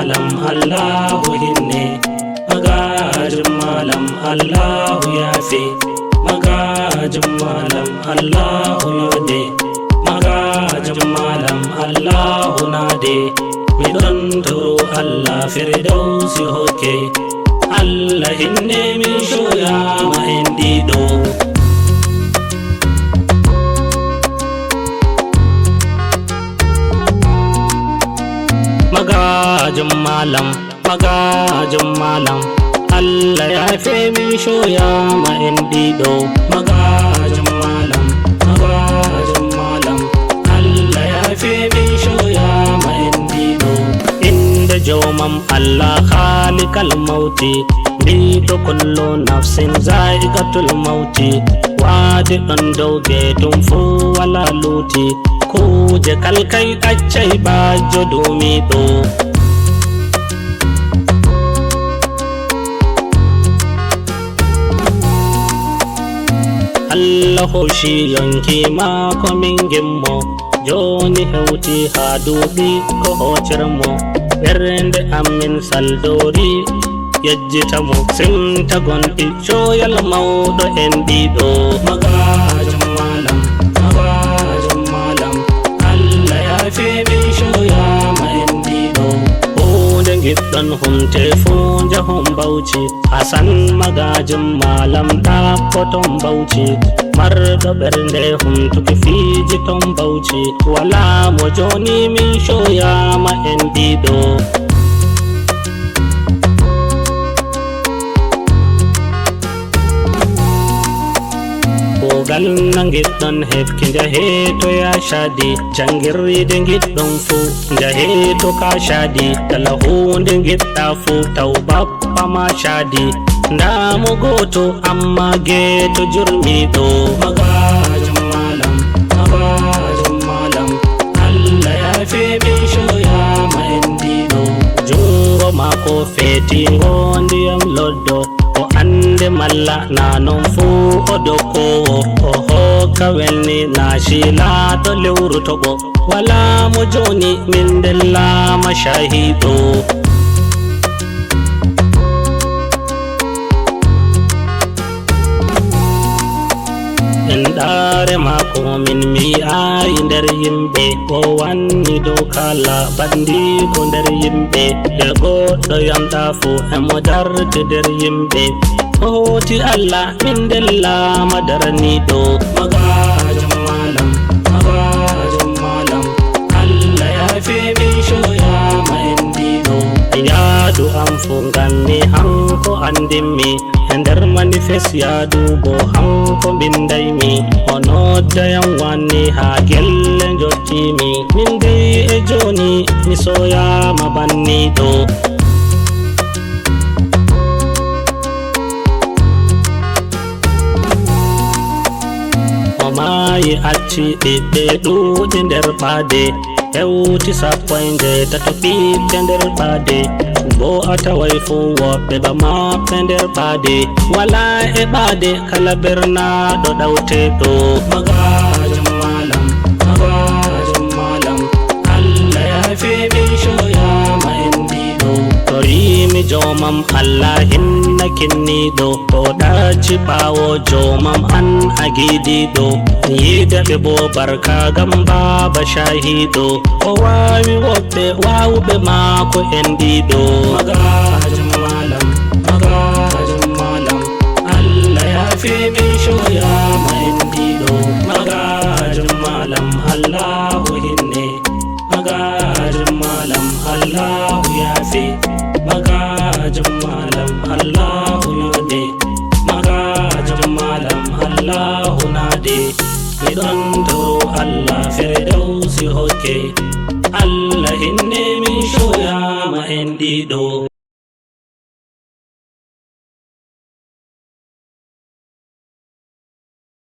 malam Allahu hinne Magaajin malam Allahu yafe Magaajin malam Allahu yode Magaajin malam Allahu nade midon turu Allah firdausi hoke Allah hinne min shoya ma endido Magaajin malam Magaajin malam Allah yafe min shoya ma endido Magaajin malam Magaajin malam Allah yafe min shoya ma endido inda jawmam Allah khaliqal mauti bido kullu nafsin zaiqatul mauti wadi don doge dum fu wala luti kuje kalkai accai ba jodumi do Allah hoshi yonki ma ko mingimmo joni hewti ha dubi ko hocermo bernde amin saldori yejjitamo simta gonɗi coyal mawɗo en ɗiɗo Magaajin malam Magaajin malam Allah yafe min shoyama en ɗiɗo hunde giɗɗon humte fu jahon bauchi Hasan Magaajin malam ɗappoton bauchi marɗo ɓernde humtuki fiji ton bauchi wala mo joni min shoyama en ɗiɗo kogal nangiɗɗon hefki jahe to ya shadi jangirride giɗɗon fu jahe to ka shadi kala hunde giɗɗa fu taw bappa ma shadi ndamo goto amma geto jurmiɗo Magaajin malam Magaajin malam Allah yafe min shoyama en ɗiɗo jungo mako fetingo ndiyam loddo o ande malla nanon fu o dokkowo o hokka welni na shilaɗo lewru toɓo wala mo joni min dellama shahido endare mako min mi ayi nder yimɓe o wanni dow kala bandiko nder yimɓe nde goɗɗo yamɗa fu emo darde nder yimɓe o hoti Allah min dellama daraniɗo Magaajin malam Magaajin malam Allah yafe min shoyama en ɗiɗo yaadu am fu ganmi hanko andinmi e nder manifest yaadu bo hanko bindaymi o noddayam wanni ha gelle jottimi min dey e joni mi soyama banniɗo o maayi acci ɓiɓɓe ɗuuɗi nder ɓaade hewti 13 ɓiɓɓe nder ɓaade bo a tawai fu woɓɓe ba maɓɓe nder ɓaade wala e ɓaade kala bernaɗo ɗawteɗo Magaajin malam Magaajin malam Allah yafe min shoyama en ɗiɗo to yimi jomam Allah hinna kinniɗo o ɗaci ɓawo jomam an a gidiɗo yidaɓe bo barka gam baba shahiɗo o wawi woɓɓe wawuɓe maako en ɗiɗo Magaajin malam Magaajin malam Allah yafe min shoyama en ɗiɗo Magaajin malam Allahu hinne Magaajin malam Allahu yafe Magaajin malam Allahu yode Magaajin malam Allahu nade midon turu Allah firdausi hokke Allah hinne min shoyama en ɗiɗo